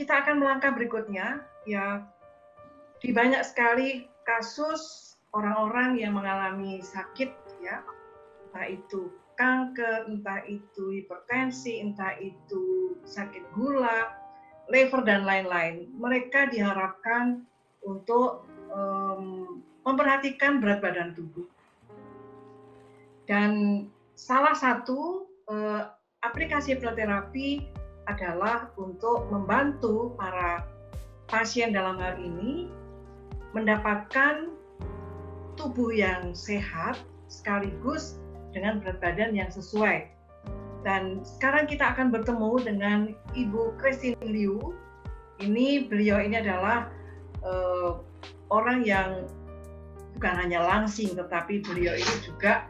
kita akan melangkah berikutnya, ya, di banyak sekali kasus orang-orang yang mengalami sakit, ya, entah itu kanker, entah itu hipertensi, entah itu sakit gula, liver dan lain-lain. Mereka diharapkan untuk memperhatikan berat badan tubuh. Dan salah satu aplikasi hipnoterapi adalah untuk membantu para pasien dalam hal ini mendapatkan tubuh yang sehat sekaligus dengan berat badan yang sesuai. Dan sekarang kita akan bertemu dengan Ibu Christine Liu. Beliau ini adalah orang yang bukan hanya langsing, tetapi beliau ini juga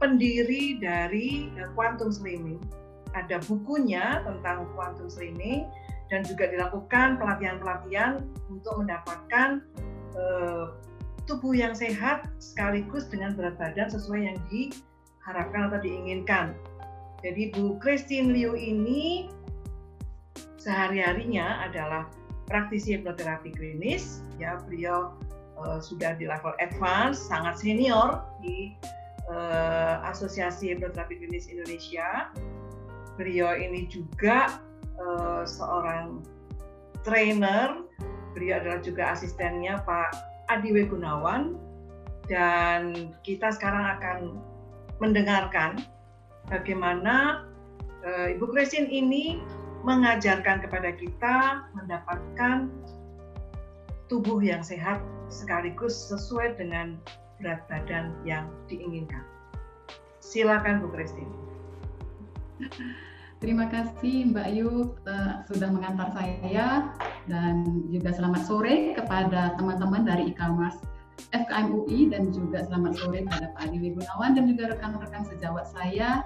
pendiri dari quantum slimming. Ada bukunya tentang quantum slimming dan juga dilakukan pelatihan-pelatihan untuk mendapatkan tubuh yang sehat sekaligus dengan berat badan sesuai yang diharapkan atau diinginkan. Jadi Bu Christine Liu ini sehari-harinya adalah praktisi hipnoterapi klinis. Ya, beliau sudah di level advance, sangat senior di Asosiasi Hipnoterapi Klinis Indonesia. Beliau ini juga seorang trainer. Beliau adalah juga asistennya Pak Adiwe Gunawan. Dan kita sekarang akan mendengarkan bagaimana Ibu Christine ini mengajarkan kepada kita mendapatkan tubuh yang sehat sekaligus sesuai dengan berat badan yang diinginkan. Silakan Bu Christine. Terima kasih Mbak Yu sudah mengantar saya, dan juga selamat sore kepada teman-teman dari e-commerce FKM UI, dan juga selamat sore kepada Pak Adiwe Gunawan dan juga rekan-rekan sejawat saya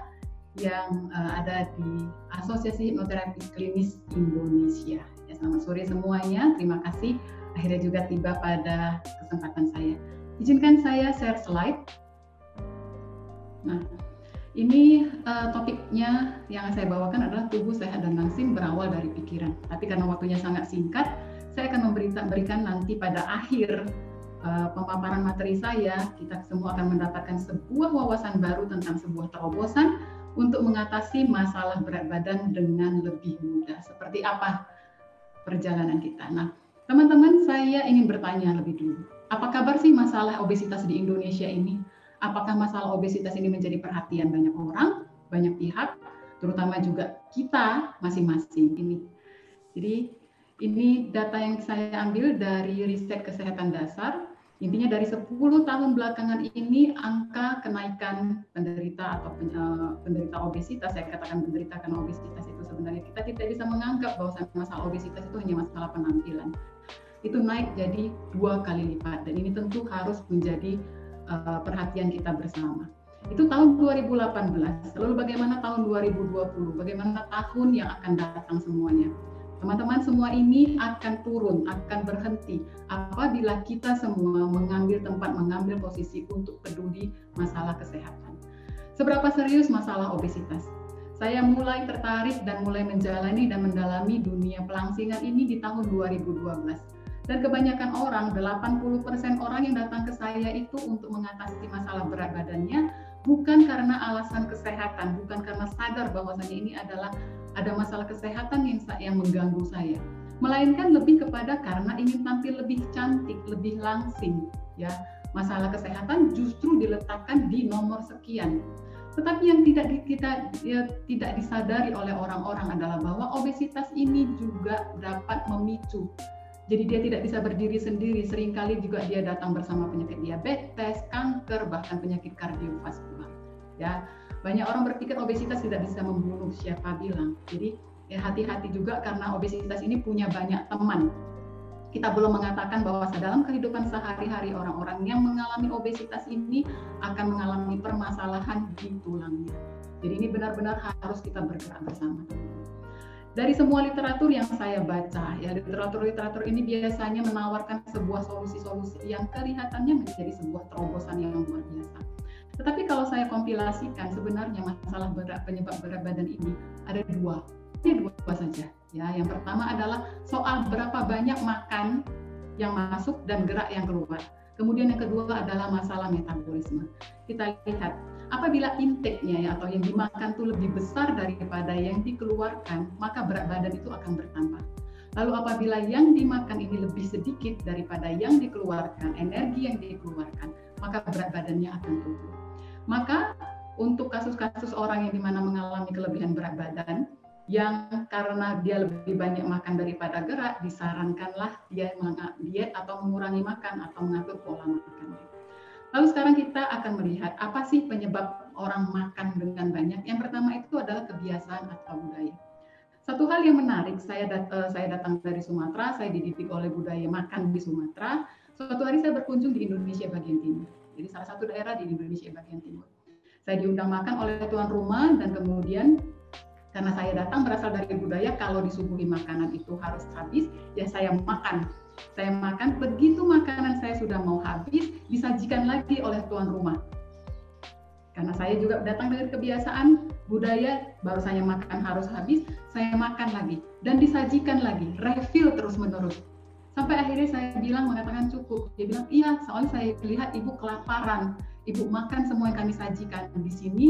yang ada di Asosiasi Hipnoterapi Klinis Indonesia. Ya, selamat sore semuanya. Terima kasih akhirnya juga tiba pada kesempatan saya. Izinkan saya share slide. Nah, ini topiknya yang saya bawakan adalah tubuh sehat dan langsing berawal dari pikiran. Tapi karena waktunya sangat singkat, saya akan memberikan nanti pada akhir pemaparan materi saya, kita semua akan mendapatkan sebuah wawasan baru tentang sebuah terobosan untuk mengatasi masalah berat badan dengan lebih mudah. Seperti apa perjalanan kita? Nah, teman-teman, saya ingin bertanya lebih dulu. Apa kabar sih masalah obesitas di Indonesia ini? Apakah masalah obesitas ini menjadi perhatian banyak orang, banyak pihak, terutama juga kita masing-masing ini? Jadi ini data yang saya ambil dari riset kesehatan dasar. Intinya dari 10 tahun belakangan ini angka kenaikan penderita atau penderita obesitas, saya katakan penderita karena obesitas itu sebenarnya kita tidak bisa menganggap bahwa masalah obesitas itu hanya masalah penampilan. Itu naik jadi 2 kali lipat, dan ini tentu harus menjadi perhatian kita bersama. Itu tahun 2018. Lalu bagaimana tahun 2020? Bagaimana tahun yang akan datang semuanya? Teman-teman, semua ini akan turun, akan berhenti apabila kita semua mengambil tempat, mengambil posisi untuk peduli masalah kesehatan. Seberapa serius masalah obesitas? Saya mulai tertarik dan mulai menjalani dan mendalami dunia pelangsingan ini di tahun 2012. Dan kebanyakan orang, 80% orang yang datang ke saya itu untuk mengatasi masalah berat badannya bukan karena alasan kesehatan, bukan karena sadar bahwasanya ini adalah ada masalah kesehatan yang mengganggu saya, melainkan lebih kepada karena ingin tampil lebih cantik, lebih langsing. Ya, masalah kesehatan justru diletakkan di nomor sekian. Tetapi yang tidak disadari oleh orang-orang adalah bahwa obesitas ini juga dapat memicu. Jadi dia tidak bisa berdiri sendiri, seringkali juga dia datang bersama penyakit diabetes, kanker, bahkan penyakit kardiovaskular. Ya, banyak orang berpikir obesitas tidak bisa membunuh, siapa bilang. Jadi ya hati-hati juga karena obesitas ini punya banyak teman. Kita belum mengatakan bahwa dalam kehidupan sehari-hari orang-orang yang mengalami obesitas ini akan mengalami permasalahan di tulangnya. Jadi ini benar-benar harus kita bergerak bersama. Dari semua literatur yang saya baca, ya literatur ini biasanya menawarkan sebuah solusi-solusi yang kelihatannya menjadi sebuah terobosan yang luar biasa. Tetapi kalau saya kompilasikan, sebenarnya masalah penyebab berat badan ini ada dua saja. Ya, yang pertama adalah soal berapa banyak makan yang masuk dan gerak yang keluar. Kemudian yang kedua adalah masalah metabolisme. Kita lihat apabila intake-nya ya atau yang dimakan itu lebih besar daripada yang dikeluarkan, maka berat badan itu akan bertambah. Lalu apabila yang dimakan ini lebih sedikit daripada yang dikeluarkan, energi yang dikeluarkan, maka berat badannya akan turun. Maka untuk kasus-kasus orang yang dimana mengalami kelebihan berat badan, yang karena dia lebih banyak makan daripada gerak, disarankanlah dia diet atau mengurangi makan atau mengatur pola makannya. Lalu sekarang kita akan melihat apa sih penyebab orang makan dengan banyak. Yang pertama itu adalah kebiasaan atau budaya. Satu hal yang menarik, saya datang dari Sumatera, saya dididik oleh budaya makan di Sumatera. Suatu hari saya berkunjung di Indonesia bagian timur. Jadi salah satu daerah di Indonesia bagian timur. Saya diundang makan oleh tuan rumah dan kemudian karena saya datang berasal dari budaya kalau disuguhi makanan itu harus habis, ya saya makan. Saya makan, begitu makanan saya sudah mau habis, disajikan lagi oleh tuan rumah. Karena saya juga datang dari kebiasaan budaya, baru saya makan harus habis, saya makan lagi. Dan disajikan lagi, refill terus-menerus. Sampai akhirnya saya mengatakan cukup. Dia bilang, iya, soalnya saya lihat ibu kelaparan. Ibu makan semua yang kami sajikan. Di sini,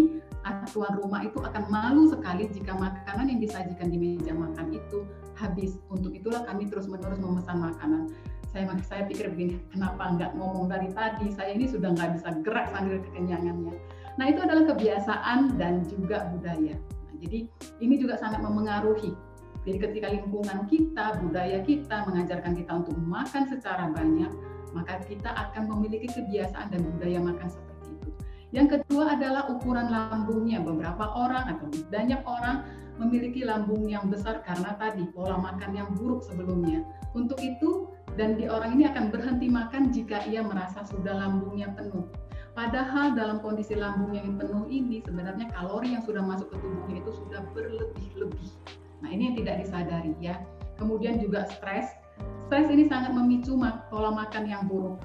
tuan rumah itu akan malu sekali jika makanan yang disajikan di meja makan itu habis. Untuk itulah kami terus-menerus memesan makanan. Saya pikir begini, kenapa nggak ngomong dari tadi? Saya ini sudah nggak bisa gerak sambil kekenyangannya. Nah, itu adalah kebiasaan dan juga budaya. Nah, jadi ini juga sangat memengaruhi. Jadi ketika lingkungan kita, budaya kita mengajarkan kita untuk makan secara banyak, maka kita akan memiliki kebiasaan dan budaya makan seperti itu. Yang kedua adalah ukuran lambungnya. Beberapa orang atau banyak orang memiliki lambung yang besar karena tadi pola makan yang buruk sebelumnya. Untuk itu, dan di orang ini akan berhenti makan jika ia merasa sudah lambungnya penuh. Padahal dalam kondisi lambung yang penuh ini sebenarnya kalori yang sudah masuk ke tubuhnya itu sudah berlebih-lebih. Nah, ini yang tidak disadari ya. Kemudian juga stres. Stres ini sangat memicu pola makan yang buruk.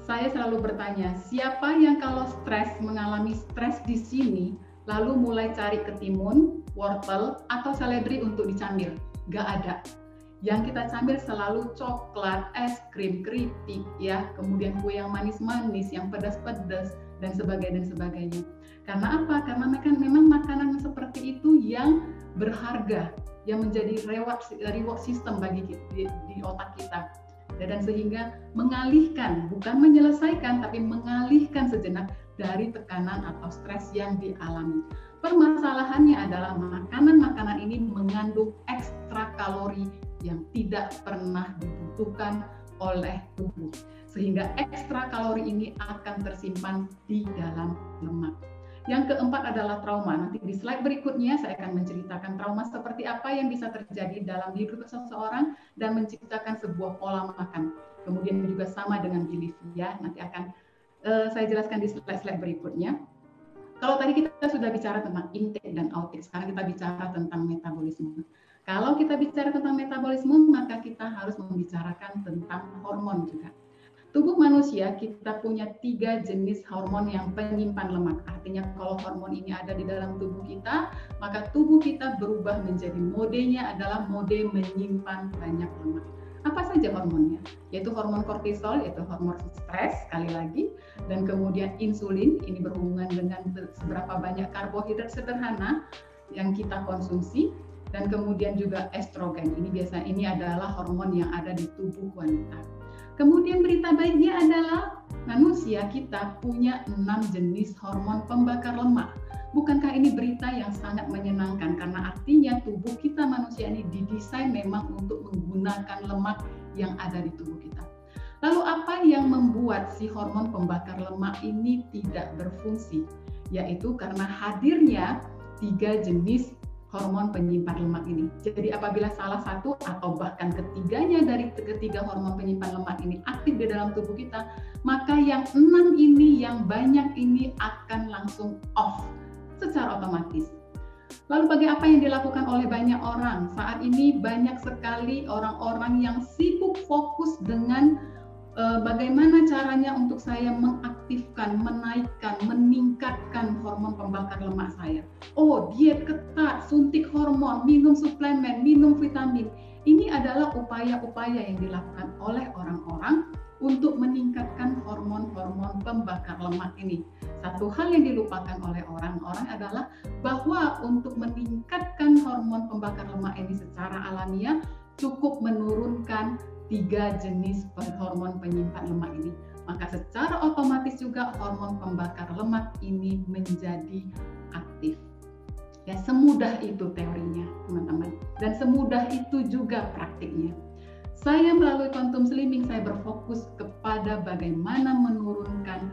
Saya selalu bertanya, siapa yang kalau stres, mengalami stres di sini, lalu mulai cari ketimun, wortel, atau seledri untuk dicambil? Gak ada. Yang kita cambil selalu coklat, es krim, keripik, ya, kemudian kue yang manis-manis, yang pedas-pedas, dan sebagainya. Karena apa? Karena memang makanan seperti itu yang berharga, yang menjadi reward system bagi di otak kita. Dan sehingga mengalihkan, bukan menyelesaikan, tapi mengalihkan sejenak dari tekanan atau stres yang dialami. Permasalahannya adalah makanan-makanan ini mengandung ekstra kalori yang tidak pernah dibutuhkan oleh tubuh. Sehingga ekstra kalori ini akan tersimpan di dalam lemak. Yang keempat adalah trauma. Nanti di slide berikutnya saya akan menceritakan trauma seperti apa yang bisa terjadi dalam hidup seseorang dan menciptakan sebuah pola makan. Kemudian juga sama dengan belief ya. Nanti akan saya jelaskan di slide berikutnya. Kalau tadi kita sudah bicara tentang intake dan outtake, sekarang kita bicara tentang metabolisme. Kalau kita bicara tentang metabolisme, maka kita harus membicarakan tentang hormon juga. Tubuh manusia kita punya 3 jenis hormon yang penyimpan lemak. Artinya kalau hormon ini ada di dalam tubuh kita, maka tubuh kita berubah menjadi modenya adalah mode menyimpan banyak lemak. Apa saja hormonnya? Yaitu hormon kortisol, yaitu hormon stres, sekali lagi. Dan kemudian insulin, ini berhubungan dengan seberapa banyak karbohidrat sederhana yang kita konsumsi. Dan kemudian juga estrogen, ini adalah hormon yang ada di tubuh wanita. Kemudian berita baiknya adalah manusia kita punya 6 jenis hormon pembakar lemak. Bukankah ini berita yang sangat menyenangkan? Karena artinya tubuh kita manusia ini didesain memang untuk menggunakan lemak yang ada di tubuh kita. Lalu apa yang membuat si hormon pembakar lemak ini tidak berfungsi? Yaitu karena hadirnya 3 jenis hormon penyimpan lemak ini. Jadi apabila salah satu atau bahkan ketiganya dari ketiga hormon penyimpan lemak ini aktif di dalam tubuh kita, maka yang 6 ini, yang banyak ini akan langsung off secara otomatis. Lalu apa yang dilakukan oleh banyak orang? Saat ini banyak sekali orang-orang yang sibuk fokus dengan bagaimana caranya untuk saya mengaktifkan, menaikkan, meningkatkan hormon pembakar lemak saya. Oh, diet ketat, suntik hormon, minum suplemen, minum vitamin. Ini adalah upaya-upaya yang dilakukan oleh orang-orang untuk meningkatkan hormon-hormon pembakar lemak ini. Satu hal yang dilupakan oleh orang-orang adalah bahwa untuk meningkatkan hormon pembakar lemak ini secara alamiah cukup menurunkan 3 jenis hormon penyimpan lemak ini. Maka secara otomatis juga hormon pembakar lemak ini menjadi aktif. Ya, semudah itu teorinya, teman-teman. Dan semudah itu juga praktiknya. Saya melalui Quantum Slimming, saya berfokus kepada bagaimana menurunkan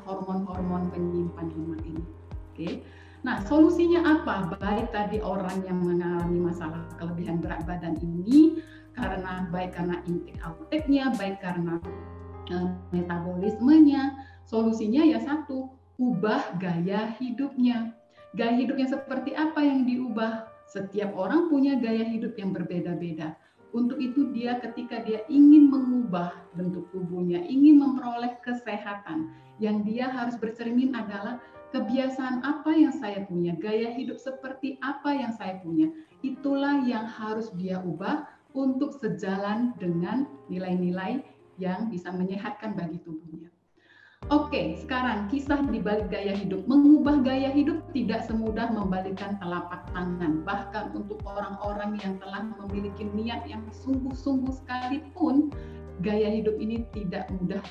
hormon-hormon penyimpan lemak ini. Oke. Nah, solusinya apa? Baik tadi orang yang mengalami masalah kelebihan berat badan ini, baik karena intake outtake-nya, baik karena metabolismenya, solusinya ya satu, ubah gaya hidupnya. Gaya hidupnya seperti apa yang diubah? Setiap orang punya gaya hidup yang berbeda-beda. Untuk itu ketika dia ingin mengubah bentuk tubuhnya, ingin memperoleh kesehatan, yang dia harus bercermin adalah kebiasaan apa yang saya punya, gaya hidup seperti apa yang saya punya. Itulah yang harus dia ubah untuk sejalan dengan nilai-nilai yang bisa menyehatkan bagi tubuhnya. Oke, sekarang kisah di balik gaya hidup. Mengubah gaya hidup tidak semudah membalikkan telapak tangan. Bahkan untuk orang-orang yang telah memiliki niat yang sungguh-sungguh sekalipun, gaya hidup ini tidak mudah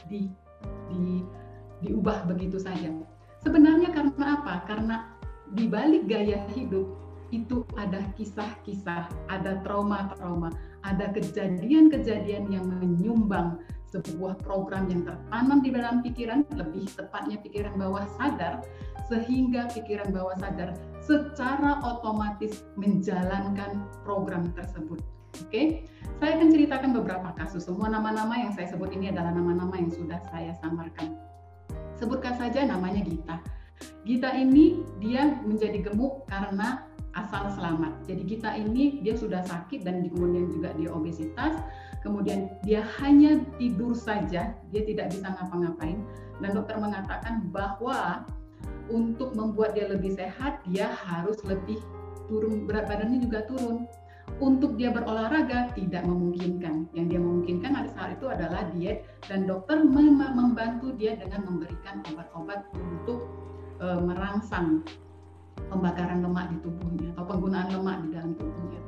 diubah begitu saja. Sebenarnya karena apa? Karena di balik gaya hidup itu ada kisah-kisah, ada trauma-trauma, ada kejadian-kejadian yang menyumbang sebuah program yang tertanam di dalam pikiran, lebih tepatnya pikiran bawah sadar, sehingga pikiran bawah sadar secara otomatis menjalankan program tersebut. Oke, saya akan ceritakan beberapa kasus. Semua nama-nama yang saya sebut ini adalah nama-nama yang sudah saya samarkan. Sebutkan saja namanya Gita. Gita ini dia menjadi gemuk karena asal selamat. Jadi Gita ini dia sudah sakit dan kemudian juga dia obesitas. Kemudian dia hanya tidur saja, dia tidak bisa ngapa-ngapain. Dan dokter mengatakan bahwa untuk membuat dia lebih sehat, dia harus lebih turun, berat badannya juga turun. Untuk dia berolahraga tidak memungkinkan. Yang dia memungkinkan pada saat itu adalah diet, dan dokter membantu dia dengan memberikan obat-obat untuk merangsang pembakaran lemak di tubuhnya atau penggunaan lemak di dalam tubuhnya.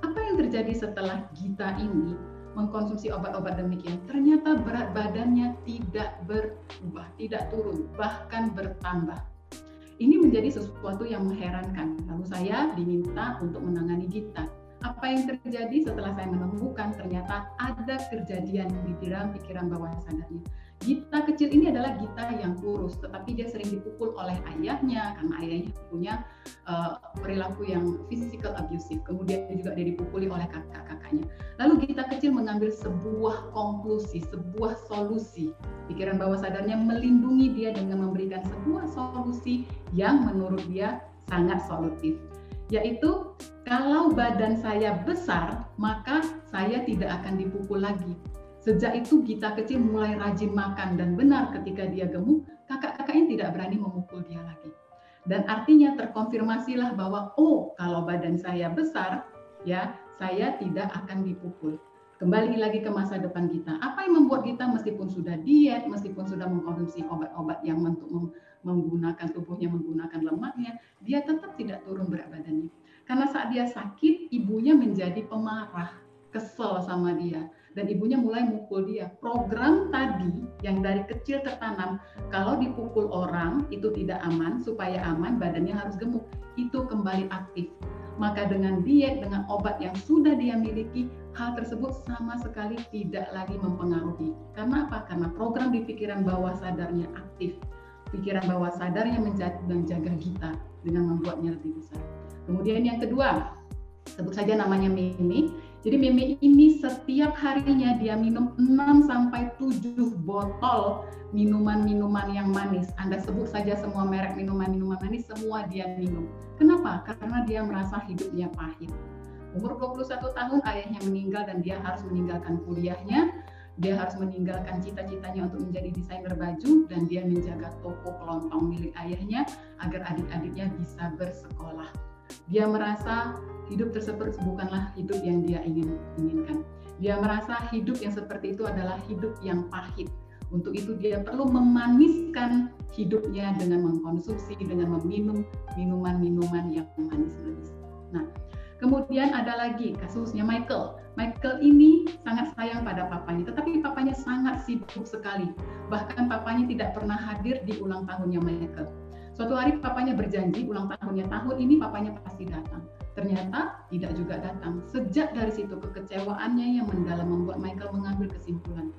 Apa yang terjadi setelah Gita ini mengkonsumsi obat-obat demikian? Ternyata berat badannya tidak berubah, tidak turun, bahkan bertambah. Ini menjadi sesuatu yang mengherankan. Lalu saya diminta untuk menangani Gita. Apa yang terjadi setelah saya menemukan ternyata ada kejadian di dalam pikiran bawah sadarnya. Gita kecil ini adalah Gita yang kurus, tetapi dia sering dipukul oleh ayahnya karena ayahnya punya perilaku yang physical abusive. Kemudian juga dia dipukuli oleh kakak-kakaknya. Lalu Gita kecil mengambil sebuah konklusi, sebuah solusi. Pikiran bawah sadarnya melindungi dia dengan memberikan sebuah solusi yang menurut dia sangat solutif, yaitu kalau badan saya besar, maka saya tidak akan dipukul lagi. Sejak itu Gita kecil mulai rajin makan, dan benar ketika dia gemuk, kakak-kakaknya tidak berani memukul dia lagi. Dan artinya terkonfirmasilah bahwa kalau badan saya besar, ya saya tidak akan dipukul. Kembali lagi ke masa depan Gita. Apa yang membuat Gita meskipun sudah diet, meskipun sudah mengkonsumsi obat-obat yang untuk menggunakan tubuhnya, menggunakan lemaknya, dia tetap tidak turun berat badannya. Karena saat dia sakit, ibunya menjadi pemarah, kesel sama dia. Dan ibunya mulai mukul dia. Program tadi yang dari kecil tertanam, kalau dipukul orang itu tidak aman, supaya aman badannya harus gemuk, itu kembali aktif. Maka dengan diet, dengan obat yang sudah dia miliki, hal tersebut sama sekali tidak lagi mempengaruhi. Karena apa? Karena program di pikiran bawah sadarnya aktif. Pikiran bawah sadarnya menjaga Gita dengan membuatnya lebih besar. Kemudian yang kedua, sebut saja namanya Mimi. Jadi Mimi ini setiap harinya dia minum 6-7 botol minuman-minuman yang manis. Anda sebut saja semua merek minuman-minuman manis, semua dia minum. Kenapa? Karena dia merasa hidupnya pahit. Umur 21 tahun ayahnya meninggal dan dia harus meninggalkan kuliahnya, dia harus meninggalkan cita-citanya untuk menjadi desainer baju, dan dia menjaga toko kelontong milik ayahnya agar adik-adiknya bisa bersekolah. Dia merasa hidup tersebut bukanlah hidup yang dia inginkan. Dia merasa hidup yang seperti itu adalah hidup yang pahit. Untuk itu dia perlu memaniskan hidupnya dengan mengkonsumsi, dengan meminum minuman-minuman yang manis-manis. Nah, kemudian ada lagi kasusnya Michael. Michael ini sangat sayang pada papanya, tetapi papanya sangat sibuk sekali. Bahkan papanya tidak pernah hadir di ulang tahunnya Michael. Suatu hari papanya berjanji ulang tahunnya tahun ini papanya pasti datang. Ternyata tidak juga datang. Sejak dari situ kekecewaannya yang mendalam membuat Michael mengambil kesimpulan.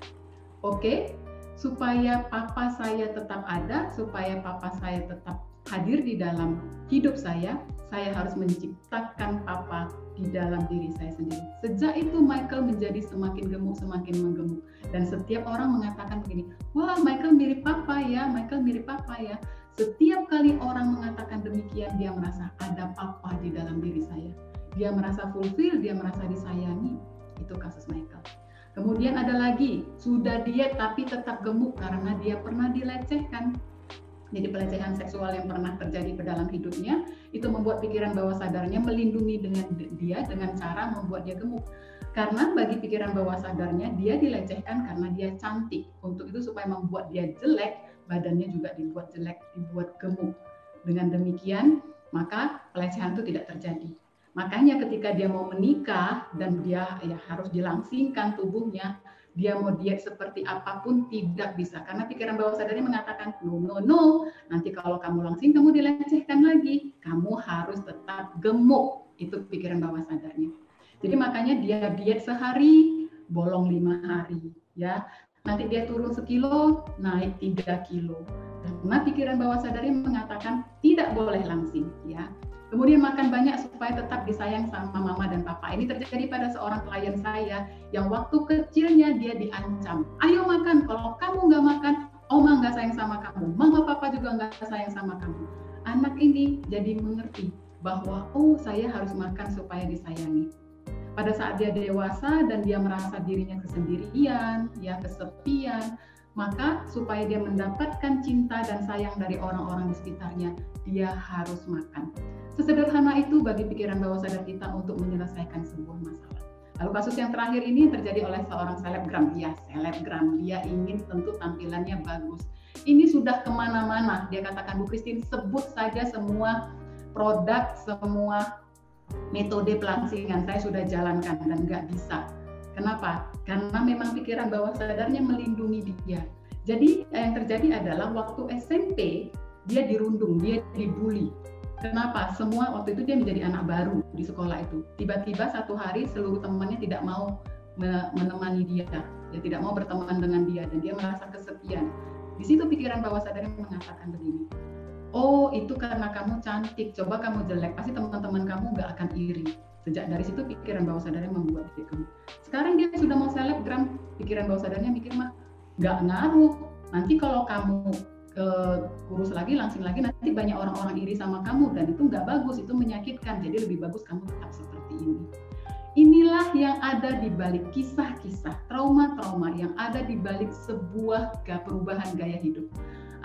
Oke, supaya papa saya tetap ada, supaya papa saya tetap hadir di dalam hidup saya harus menciptakan papa di dalam diri saya sendiri. Sejak itu Michael menjadi semakin gemuk, semakin menggemuk. Dan setiap orang mengatakan begini, wah Michael mirip papa ya, Michael mirip papa ya. Setiap kali orang mengatakan demikian, dia merasa ada papa di dalam diri saya. Dia merasa fulfill, dia merasa disayangi. Itu kasus Michael. Kemudian ada lagi, sudah diet tapi tetap gemuk karena dia pernah dilecehkan. Jadi pelecehan seksual yang pernah terjadi ke dalam hidupnya, itu membuat pikiran bawah sadarnya melindungi dia dengan cara membuat dia gemuk. Karena bagi pikiran bawah sadarnya, dia dilecehkan karena dia cantik. Untuk itu supaya membuat dia jelek, badannya juga dibuat jelek, dibuat gemuk. Dengan demikian, maka pelecehan itu tidak terjadi. Makanya ketika dia mau menikah dan dia harus dilangsingkan tubuhnya, dia mau diet seperti apapun tidak bisa. Karena pikiran bawah sadarnya mengatakan, no, nanti kalau kamu langsing kamu dilecehkan lagi. Kamu harus tetap gemuk. Itu pikiran bawah sadarnya. Jadi makanya dia diet sehari, bolong 5 hari. Ya. Nanti dia turun 1 kilo, naik 3 kilo. Karena pikiran bawah sadarnya mengatakan tidak boleh langsing. Ya. Kemudian makan banyak supaya tetap disayang sama mama dan papa. Ini terjadi pada seorang klien saya yang waktu kecilnya dia diancam. Ayo makan, kalau kamu nggak makan, oma nggak sayang sama kamu. Mama papa juga nggak sayang sama kamu. Anak ini jadi mengerti bahwa saya harus makan supaya disayangi. Pada saat dia dewasa dan dia merasa dirinya kesendirian, kesepian, maka supaya dia mendapatkan cinta dan sayang dari orang-orang di sekitarnya, dia harus makan. Sesederhana itu bagi pikiran bawah sadar kita untuk menyelesaikan sebuah masalah. Lalu kasus yang terakhir ini terjadi oleh seorang selebgram. Ya, selebgram. Dia ingin tentu tampilannya bagus. Ini sudah kemana-mana. Dia katakan, Bu Christine, sebut saja semua produk, semua metode pelangsingan. Saya sudah jalankan dan nggak bisa. Kenapa? Karena memang pikiran bawah sadarnya melindungi dia. Jadi yang terjadi adalah waktu SMP, dia dirundung, dia dibully. Kenapa? Semua waktu itu dia menjadi anak baru di sekolah itu. Tiba-tiba satu hari seluruh temannya tidak mau menemani dia. Dia tidak mau berteman dengan dia dan dia merasa kesepian. Di situ pikiran bawah sadarnya mengatakan begini. Oh, itu karena kamu cantik. Coba kamu jelek, pasti teman-teman kamu nggak akan iri. Sejak dari situ pikiran bawah sadarnya membuat dia gemuk. Sekarang dia sudah mau selebgram, pikiran bawah sadarnya mikir mah nggak ngaruh. Nanti kalau kamu kurus lagi, langsing lagi, nanti banyak orang-orang iri sama kamu dan itu nggak bagus, itu menyakitkan. Jadi lebih bagus kamu tetap seperti ini. Inilah yang ada di balik kisah-kisah trauma-trauma yang ada di balik sebuah perubahan gaya hidup.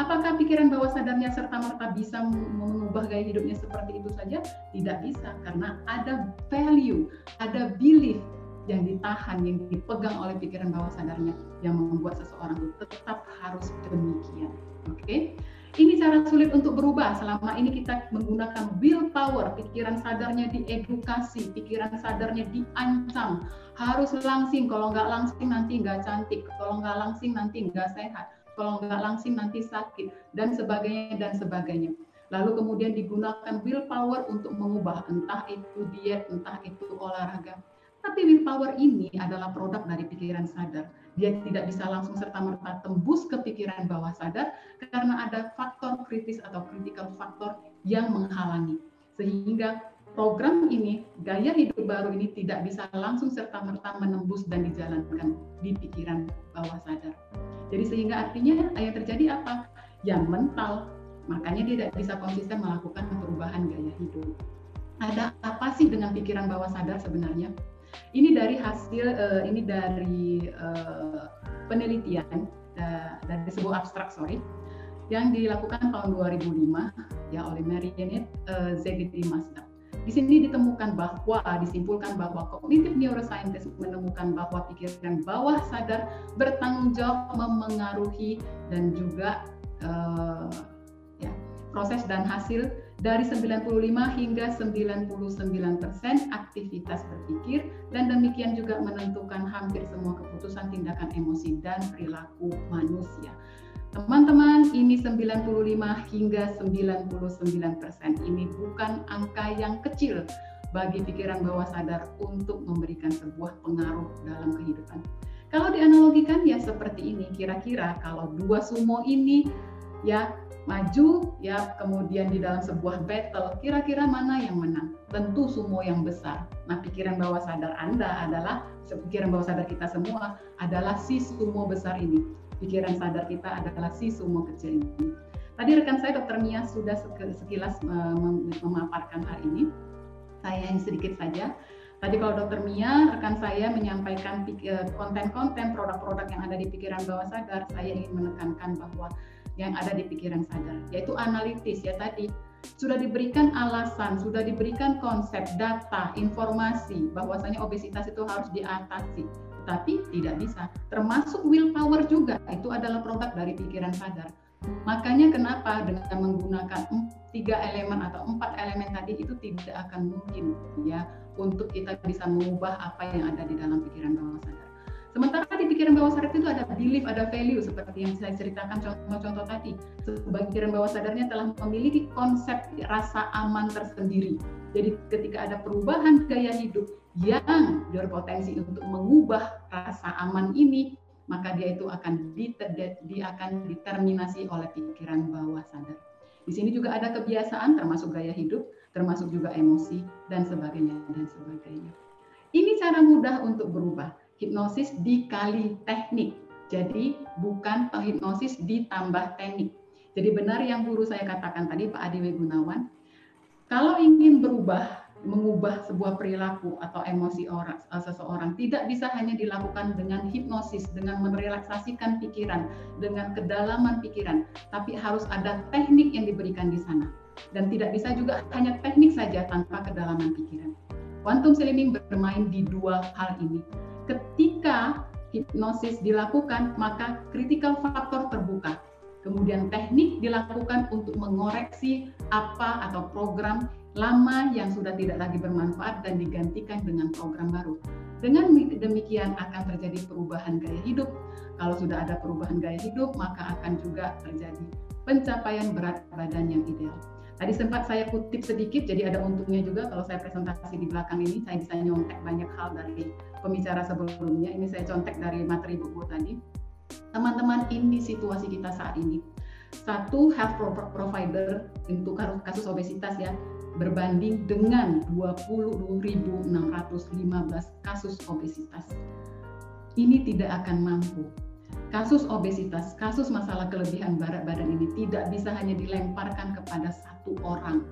Apakah pikiran bawah sadarnya serta-merta bisa mengubah gaya hidupnya seperti itu saja? Tidak bisa, karena ada value, ada belief yang ditahan, yang dipegang oleh pikiran bawah sadarnya yang membuat seseorang itu tetap harus demikian. Oke, ini cara sulit untuk berubah. Selama ini kita menggunakan willpower, pikiran sadarnya diedukasi, pikiran sadarnya diancam, harus langsing, kalau nggak langsing nanti nggak cantik, kalau nggak langsing nanti nggak sehat, kalau nggak langsing nanti sakit, dan sebagainya dan sebagainya. Lalu kemudian digunakan willpower untuk mengubah, entah itu diet, entah itu olahraga. Tapi willpower ini adalah produk dari pikiran sadar. Dia tidak bisa langsung serta-merta tembus ke pikiran bawah sadar karena ada faktor kritis atau critical factor yang menghalangi. Sehingga program ini, gaya hidup baru ini tidak bisa langsung serta-merta menembus dan dijalankan di pikiran bawah sadar. Jadi sehingga artinya yang terjadi apa? Yang mental. Makanya dia tidak bisa konsisten melakukan perubahan gaya hidup. Ada apa sih dengan pikiran bawah sadar sebenarnya? Ini dari hasil, penelitian dari sebuah abstrak, yang dilakukan tahun 2005 ya oleh Marianne Zegedi Mazda. Di sini disimpulkan bahwa cognitive neuroscientist menemukan bahwa pikiran bawah sadar bertanggung jawab memengaruhi dan juga proses dan hasil dari 95 hingga 99% aktivitas berpikir, dan demikian juga menentukan hampir semua keputusan, tindakan, emosi, dan perilaku manusia. Teman-teman, ini 95 hingga 99%. Ini bukan angka yang kecil bagi pikiran bawah sadar untuk memberikan sebuah pengaruh dalam kehidupan. Kalau dianalogikan ya seperti ini, kira-kira kalau dua sumo ini ya maju ya, kemudian di dalam sebuah battle, kira-kira mana yang menang? Tentu sumo yang besar. Nah, pikiran bawah sadar Anda adalah, pikiran bawah sadar kita semua adalah si sumo besar ini. Pikiran sadar kita adalah si sumo kecil ini. Tadi rekan saya Dr. Mia sudah sekilas memaparkan hal ini. Saya yang sedikit saja. Tadi kalau Dr. Mia, rekan saya menyampaikan konten-konten produk-produk yang ada di pikiran bawah sadar, saya ingin menekankan bahwa yang ada di pikiran sadar, yaitu analitis ya tadi. Sudah diberikan alasan, sudah diberikan konsep, data, informasi bahwasanya obesitas itu harus diatasi, tapi tidak bisa. Termasuk willpower juga, itu adalah produk dari pikiran sadar. Makanya kenapa dengan menggunakan 3 elemen atau 4 elemen tadi itu tidak akan mungkin ya untuk kita bisa mengubah apa yang ada di dalam pikiran bawah sadar. Sementara di pikiran bawah sadar itu ada belief, ada value seperti yang saya ceritakan contoh-contoh tadi. Sebagai pikiran bawah sadarnya telah memiliki konsep rasa aman tersendiri. Jadi ketika ada perubahan gaya hidup yang berpotensi untuk mengubah rasa aman ini, maka dia itu akan diterminasi oleh pikiran bawah sadar. Di sini juga ada kebiasaan termasuk gaya hidup, termasuk juga emosi dan sebagainya dan sebagainya. Ini cara mudah untuk berubah. Hipnosis dikali teknik. Jadi bukan hipnosis ditambah teknik. Jadi benar yang guru saya katakan tadi, Pak Adi W. Gunawan, kalau ingin mengubah sebuah perilaku atau emosi seseorang, tidak bisa hanya dilakukan dengan hipnosis, dengan merelaksasikan pikiran, dengan kedalaman pikiran, tapi harus ada teknik yang diberikan di sana. Dan tidak bisa juga hanya teknik saja tanpa kedalaman pikiran. Quantum Slimming bermain di dua hal ini. Ketika hipnosis dilakukan, maka critical factor terbuka. Kemudian teknik dilakukan untuk mengoreksi apa atau program lama yang sudah tidak lagi bermanfaat dan digantikan dengan program baru. Dengan demikian akan terjadi perubahan gaya hidup. Kalau sudah ada perubahan gaya hidup, maka akan juga terjadi pencapaian berat badan yang ideal. Tadi sempat saya kutip sedikit, jadi ada untungnya juga kalau saya presentasi di belakang ini, saya bisa nyontek banyak hal dari pembicara sebelumnya. Ini saya contek dari materi buku tadi. Teman-teman, ini situasi kita saat ini. Satu health provider untuk kasus obesitas ya, berbanding dengan 22.615 kasus obesitas. Ini tidak akan mampu. Kasus obesitas, kasus masalah kelebihan berat badan ini tidak bisa hanya dilemparkan kepada satu orang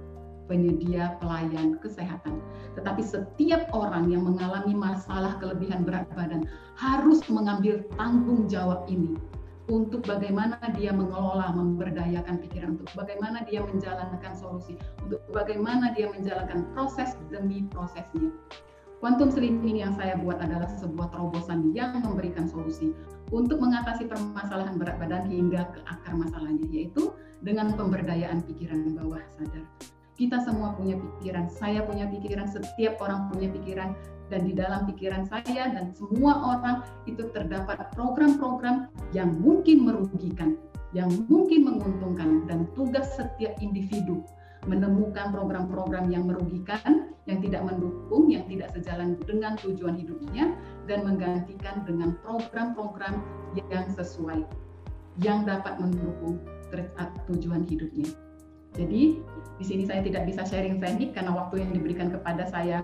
penyedia pelayan kesehatan. Tetapi setiap orang yang mengalami masalah kelebihan berat badan harus mengambil tanggung jawab ini untuk bagaimana dia mengelola, memberdayakan pikiran, untuk bagaimana dia menjalankan solusi, untuk bagaimana dia menjalankan proses demi prosesnya. Quantum Slimming yang saya buat adalah sebuah terobosan yang memberikan solusi untuk mengatasi permasalahan berat badan hingga ke akar masalahnya, yaitu dengan pemberdayaan pikiran bawah sadar. Kita semua punya pikiran, saya punya pikiran, setiap orang punya pikiran, dan di dalam pikiran saya dan semua orang itu terdapat program-program yang mungkin merugikan, yang mungkin menguntungkan, dan tugas setiap individu menemukan program-program yang merugikan, yang tidak mendukung, yang tidak sejalan dengan tujuan hidupnya, dan menggantikan dengan program-program yang sesuai, yang dapat mendukung tujuan hidupnya. Jadi, di sini saya tidak bisa sharing teknik karena waktu yang diberikan kepada saya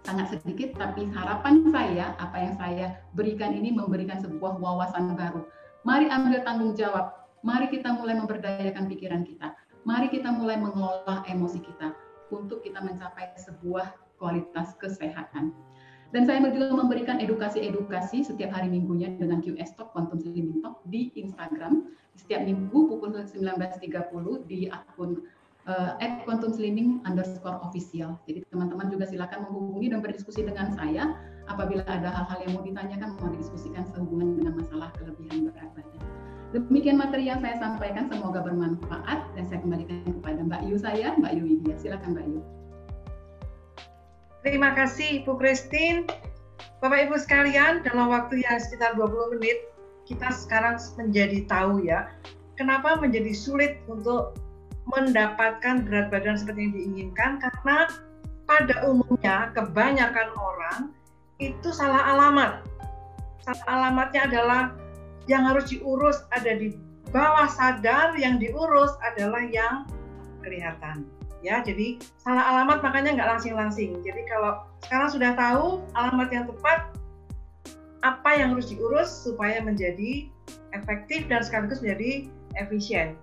sangat sedikit, tapi harapan saya, apa yang saya berikan ini memberikan sebuah wawasan baru. Mari ambil tanggung jawab, mari kita mulai memberdayakan pikiran kita. Mari kita mulai mengelola emosi kita. untuk kita mencapai sebuah kualitas kesehatan. Dan saya juga memberikan edukasi-edukasi setiap hari minggunya dengan QS Talk, Quantum Slimming Talk di Instagram. Setiap minggu pukul 19.30 di akun @quantumslimming_official. Jadi teman-teman juga silakan menghubungi dan berdiskusi dengan saya apabila ada hal-hal yang mau ditanyakan, mau didiskusikan sehubungan dengan masalah kelebihan berat badan. Demikian materi yang saya sampaikan, semoga bermanfaat, dan saya kembalikan kepada Mbak Yu saya, Mbak Yu Widya. Silakan Mbak Yu. Terima kasih Bu Christine. Bapak Ibu sekalian, dalam waktu yang sekitar 20 menit, kita sekarang menjadi tahu ya, kenapa menjadi sulit untuk mendapatkan berat badan seperti yang diinginkan, karena pada umumnya kebanyakan orang itu salah alamat. Salah alamatnya adalah yang harus diurus ada di bawah sadar, yang diurus adalah yang kelihatan. Ya, jadi salah alamat makanya nggak langsing-langsing. Jadi kalau sekarang sudah tahu alamat yang tepat, apa yang harus diurus supaya menjadi efektif dan sekaligus menjadi efisien.